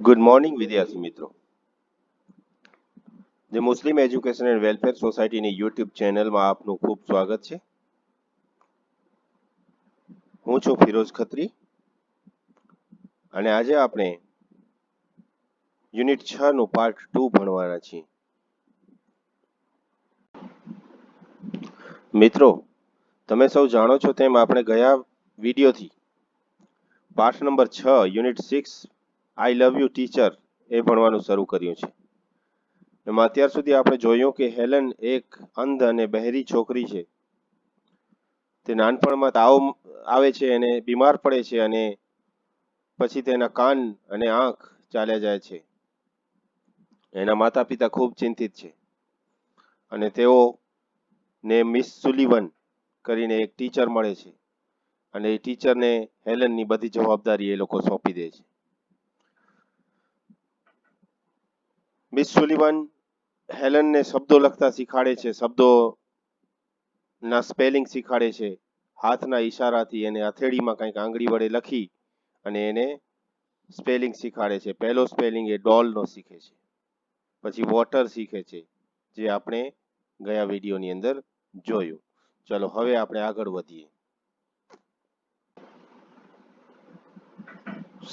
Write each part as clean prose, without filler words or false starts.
Good morning વિદ્યાર્થી મિત્રો. The Muslim education and welfare સોસાયટીની યુટ્યુબ ચેનલમાં આપનું ખૂબ સ્વાગત છે. હું છું ફિરોઝ ખત્રી અને આજે આપણે યુનિટ 6 નું પાર્ટ 2 ભણવાના છીએ. મિત્રો, તમે સૌ જાણો છો તેમ આપણે ગયા વિડીયોથી પાઠ નંબર 6 unit 6 I love you teacher એ ભણવાનું શરૂ કર્યું છે. એમાં અત્યાર સુધી આપણે જોયું કે હેલન એક અંધ અને બહેરી છોકરી છે. તે નાનપણમાં તાવ આવે છે અને બીમાર પડે છે અને પછી તેના કાન અને આંખ ચાલ્યા જાય છે. એના માતા પિતા ખૂબ ચિંતિત છે અને તેઓને મિસ સુલિવન કરીને એક ટીચર મળે છે અને એ ટીચરને હેલનની બધી જવાબદારી એ લોકો સોંપી દે છે. મિસ સુલિવન હેલનને શબ્દો લખતા શીખવાડે છે, શબ્દોના સ્પેલિંગ શીખવાડે છે. હાથના ઈશારાથી એને હથેળીમાં કંઈક આંગળી વડે લખી અને એને સ્પેલિંગ શીખવાડે છે. પહેલો સ્પેલિંગ એ ડોલનો શીખે છે, પછી વોટર શીખે છે, જે આપણે ગયા વિડીયોની અંદર જોયું. ચલો હવે આપણે આગળ વધીએ.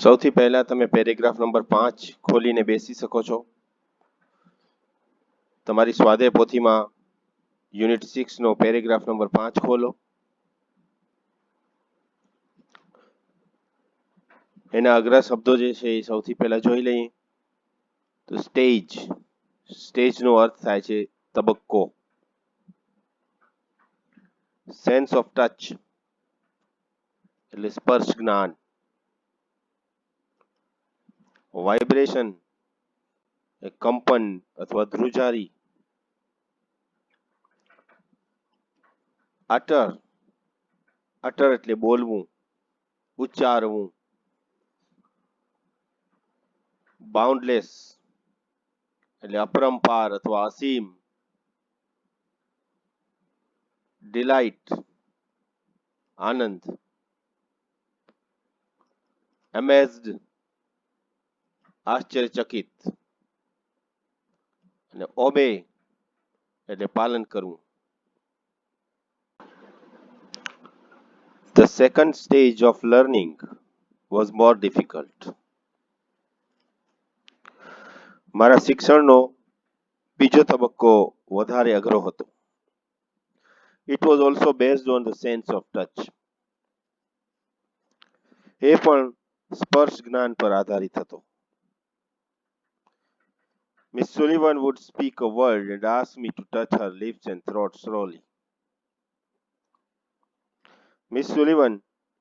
સૌથી પહેલા તમે પેરેગ્રાફ નંબર 5 ખોલીને બેસી શકો છો. તમારી સ્વાધ્યાય પોથીમાં યુનિટ 6 નો પેરેગ્રાફ નંબર 5 ખોલો. એના અઘરા શબ્દો જે છે એ સૌથી પહેલા જોઈ લઈએ. તો સ્ટેજનો અર્થ થાય છે તબક્કો. સેન્સ ઓફ ટચ એટલે સ્પર્શ જ્ઞાન. વાઇબ્રેશન એ કંપન અથવા ધ્રુજારી. અટર એટલે બોલવું, ઉચ્ચારવું. બાઉન્ડલેસ એટલે અપરંપાર અથવા અસીમ. ડિલાઇટ આનંદ. એમેઝડ આશ્ચર્યચકિત. અને ઓબે એટલે પાલન કરવું. The second stage of learning was more difficult. મારા શિક્ષણનો બીજો તબક્કો વધારે અઘરો હતો. It was also based on the sense of touch. એ પણ સ્પર્શ જ્ઞાન પર આધારિત હતો. Miss Sullivan would speak a word and ask me to touch her lips and throat slowly. Miss સુલિવન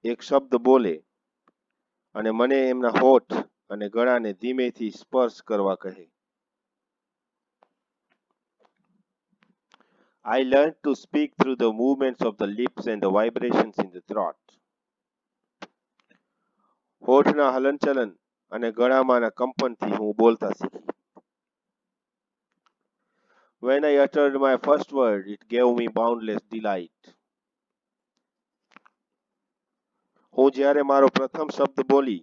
એક શબ્દ બોલે અને મને એમના હોઠ અને ગળાને ધીમેથી સ્પર્શ કરવા કહે. I learned to speak through the movements of the lips and the vibrations in the throat. હોઠના હલનચલન અને ગળામાંના કંપનથી હું બોલતા શીખી. When I uttered my first word, it gave me boundless delight. હું જ્યારે મારો પ્રથમ શબ્દ બોલી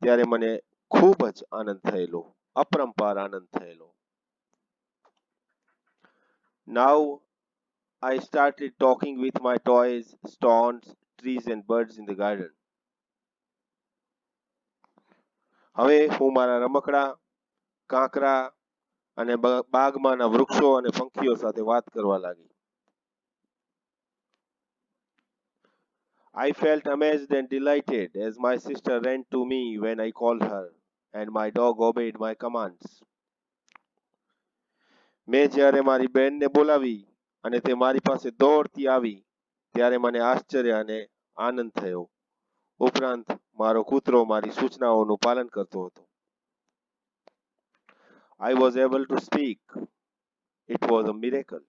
ત્યારે મને ખૂબ જ આનંદ થયેલો, અપરંપાર આનંદ થયેલો. Now I started talking with my toys, stones, trees and birds in the garden. હવે હું મારા રમકડા, કાંકરા અને બાગમાંના વૃક્ષો અને પંખીઓ સાથે વાત કરવા લાગી. I felt amazed and delighted as my sister ran to me when I called her and my dog obeyed my commands. મેં જ્યારે મારી બહેનને બોલાવી અને તે મારી પાસે દોડતી આવી ત્યારે મને આશ્ચર્ય અને આનંદ થયો. ઉપરાંત મારો કૂતરો મારી સૂચનાઓનું પાલન કરતો હતો. I was able to speak. It was a miracle.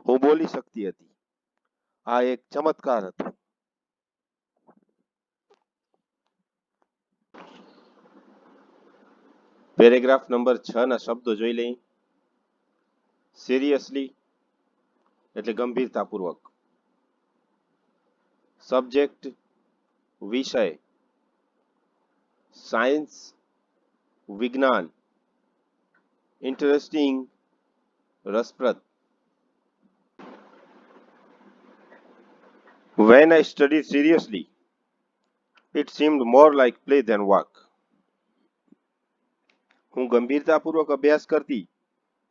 હું બોલી શકતી હતી. આ એક ચમત્કાર હતો. પેરેગ્રાફ નંબર 6 ના શબ્દો જોઈ લઈએ. સિરિયસલી એટલે ગંભીરતાપૂર્વક. સબ્જેક્ટ વિષય. સાયન્સ, વિજ્ઞાન, ઇન્ટરેસ્ટિંગ, રસપ્રદ. When I studied seriously, it seemed more like play than work. હું ગંભીરતાપૂર્વક અભ્યાસ કરતી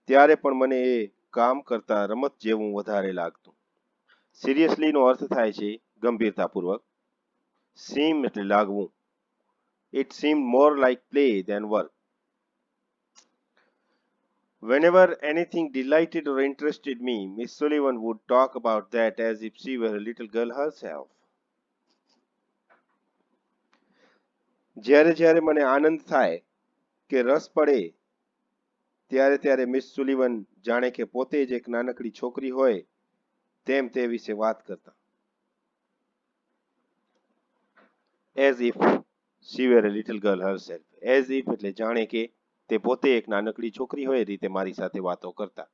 ત્યારે પણ મને એ કામ કરતા રમત જેવું વધારે લાગતું. સિરિયસલી નો અર્થ થાય છે ગંભીરતાપૂર્વક. seem એટલે લાગવું. It seemed more like play than work. Whenever anything delighted or interested me, Miss Sullivan would talk about that as if she were a little girl herself. જ્યારે જ્યારે મને આનંદ થાય કે રસ પડે ત્યારે ત્યારે મિસ સુલિવન જાણે કે પોતે જ એક નાનકડી છોકરી હોય તેમ તે વિશે વાત કરતા. As if she were a little girl herself. As if એટલે જાણે કે તે પોતે એક નાનકડી છોકરી હોય એ રીતે મારી સાથે વાતો કરતા.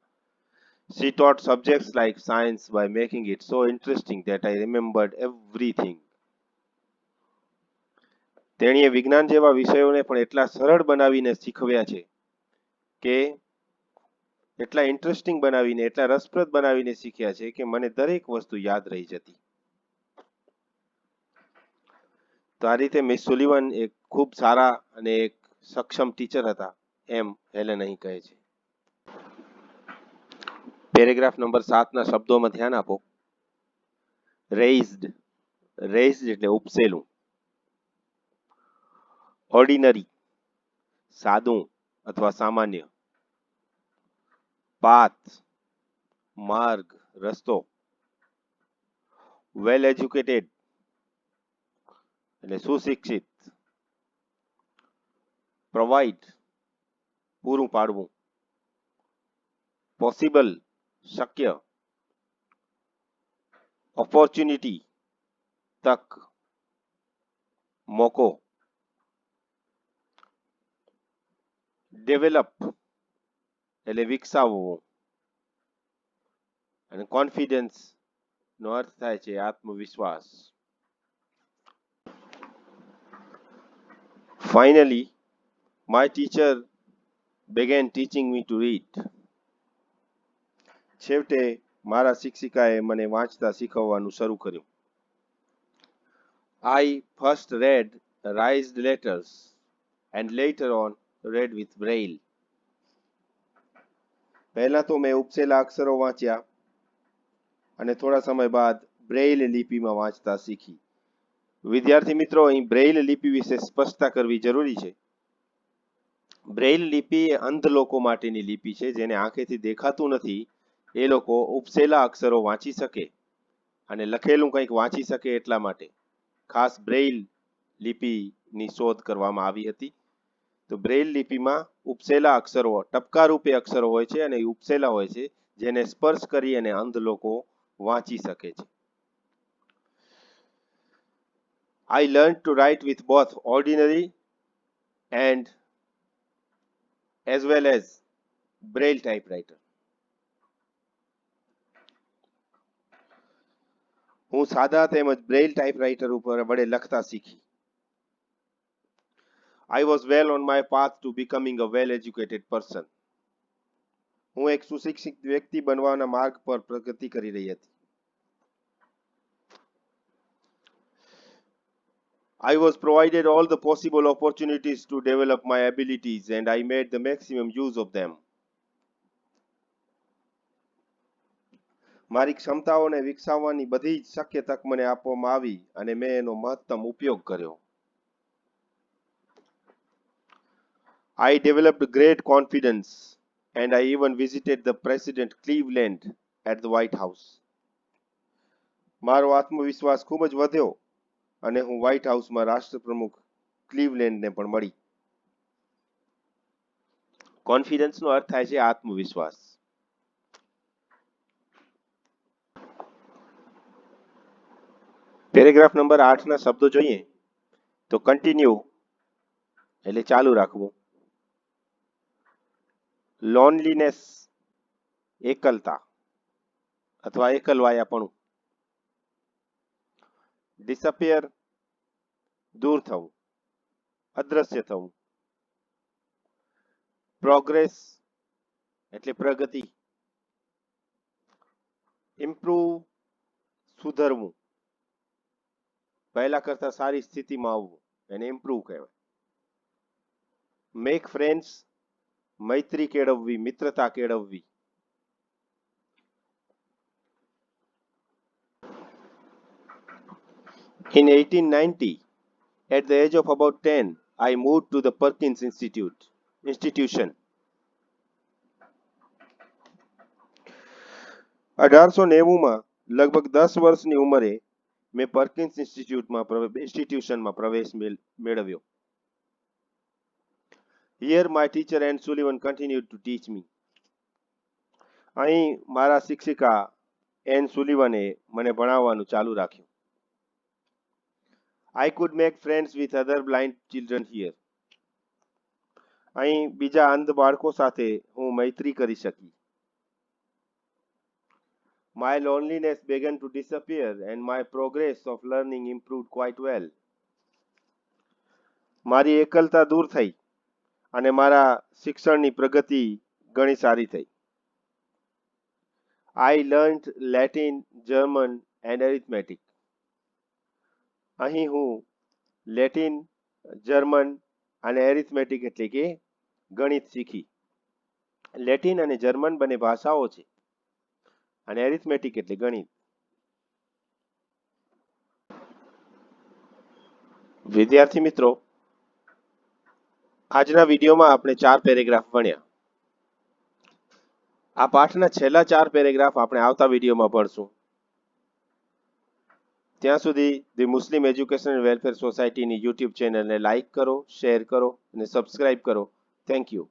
She taught subjects like science by making it so interesting that I remembered everything. તેણીએ વિજ્ઞાન જેવા વિષયોને પણ એટલા સરળ બનાવીને શીખવ્યા છે કે એટલા ઇન્ટરેસ્ટિંગ બનાવીને એટલા રસપ્રદ બનાવીને શીખ્યા છે કે મને દરેક વસ્તુ યાદ રહી જતી. તો આ રીતે મિસ સુલિવન એક ખૂબ સારા અને એક સક્ષમ ટીચર હતા એમ હેલેન અહીં કહે છે. પેરેગ્રાફ નંબર 7 ના શબ્દોમાં ધ્યાન આપો. રેઇઝડ, રેઇઝડ એટલે ઉપસેલું. ઓર્ડિનરી, સાદું અથવા સામાન્ય. પાથ, માર્ગ, રસ્તો. વેલ એજ્યુકેટેડ એટલે સુશિક્ષિત. પ્રોવાઇડ, પૂરું પાડવું. પોસિબલ, શક્ય. ઓપોર્ચ્યુનિટી, તક, મોકો. ડેવલપ એટલે વિકસાવવું. અને કોન્ફિડન્સ નો અર્થ થાય છે આત્મવિશ્વાસ. Finally, my teacher began teaching me to read. છેવટે મારા શિક્ષિકાએ મને વાંચતા શીખવવાનું શરૂ કર્યું. I first read raised letters and later on read with braille. પહેલા તો મેં ઉપસેલા અક્ષરો વાંચ્યા અને થોડા સમય બાદ બ્રેઇલ લિપિમાં વાંચતા શીખી. વિદ્યાર્થી મિત્રો, અહીં બ્રેઇલ લિપિ વિશે સ્પષ્ટતા કરવી જરૂરી છે. બ્રેઇલ લિપિ એ અંધ લોકો માટેની લિપિ છે જેને આંખેથી દેખાતું નથી. એ લોકો ઉપસેલા અક્ષરો વાંચી શકે અને લખેલું કંઈક વાંચી શકે એટલા માટે ખાસ બ્રેઇલ લિપિની શોધ કરવામાં આવી હતી. તો બ્રેઇલ લિપિમાં ઉપસેલા અક્ષરો ટપકા રૂપે અક્ષરો હોય છે અને ઉપસેલા હોય છે જેને સ્પર્શ કરી અને અંધ લોકો વાંચી શકે છે. I learned to write with both ordinary and as well as braille typewriter. હું સાદા તેમજ બ્રેઇલ ટાઇપરાઇટર ઉપર વડે લખતા શીખી. I was well on my path to becoming a well-educated person. હું એક સુશિક્ષિત વ્યક્તિ બનવાના માર્ગ પર પ્રગતિ કરી રહી હતી. I was provided all the possible opportunities to develop my abilities and I made the maximum use of them. મારી ક્ષમતાઓને વિકસાવવાની બધી જ શક્ય તક મને આપવામાં આવી અને મેં એનો મહત્તમ ઉપયોગ કર્યો. I developed great confidence and I even visited the President Cleveland at the White House. મારો આત્મવિશ્વાસ ખૂબ જ વધ્યો અને હું વ્હાઇટ હાઉસમાં રાષ્ટ્રપ્રમુખ ક્લીવલેન્ડને પણ મળી. કોન્ફિડન્સનો અર્થ થાય છે આત્મવિશ્વાસ. પેરેગ્રાફ નંબર 8 ના શબ્દો જોઈએ તો કન્ટિન્યુ એટલે ચાલુ રાખવું. લોનલીનેસ એકલતા અથવા એકલવાયાપણું. ડિસઅપિયર દૂર થવું. અદ્રશ્ય થવું. પ્રોગ્રેસ એટલે પ્રગતિ. ઇમ્પ્રુવ સુધરવું, પહેલા કરતા સારી સ્થિતિમાં આવવું એને ઇમ્પ્રુવ કહેવાય. મેક ફ્રેન્ડ્સ મૈત્રી કેળવવી, મિત્રતા કેળવવી. In 1890, at the age of about 10, I moved to the Perkins institution. 1890 લગભગ 10 વર્ષની ઉંમરે મેં પર્કિન્સ ઇન્સ્ટિટ્યુશનમાં પ્રવેશ મેળવ્યો. Here my teacher Anne Sullivan continued to teach me. અહીં મારા શિક્ષિકા એન સુલિવને મને ભણાવવાનું ચાલુ રાખ્યું. I could make friends with other blind children here. અહીં બીજા અંધ બાળકો સાથે હું મૈત્રી કરી શકી. My loneliness began to disappear and my progress of learning improved quite well. મારી એકલતા દૂર થઈ અને મારા શિક્ષણની પ્રગતિ ઘણી સારી થઈ. I learned Latin, German and arithmetic. અહીં હું લેટિન, જર્મન અને એરિથમેટિક એટલે કે ગણિત શીખી. લેટિન અને જર્મન બંને ભાષાઓ છે અને એરિથમેટિક એટલે ગણિત. વિદ્યાર્થી મિત્રો, આજના વિડીયોમાં આપણે 4 પેરેગ્રાફ ભણ્યા. આ પાઠના છેલ્લા 4 પેરેગ્રાફ આપણે આવતા વિડીયોમાં ભણશું. ત્યાં સુધી the Muslim education and welfare સોસાયટીની યુટ્યુબ ચેનલને લાઇક કરો, શેર કરો અને સબસ્ક્રાઇબ કરો. Thank you.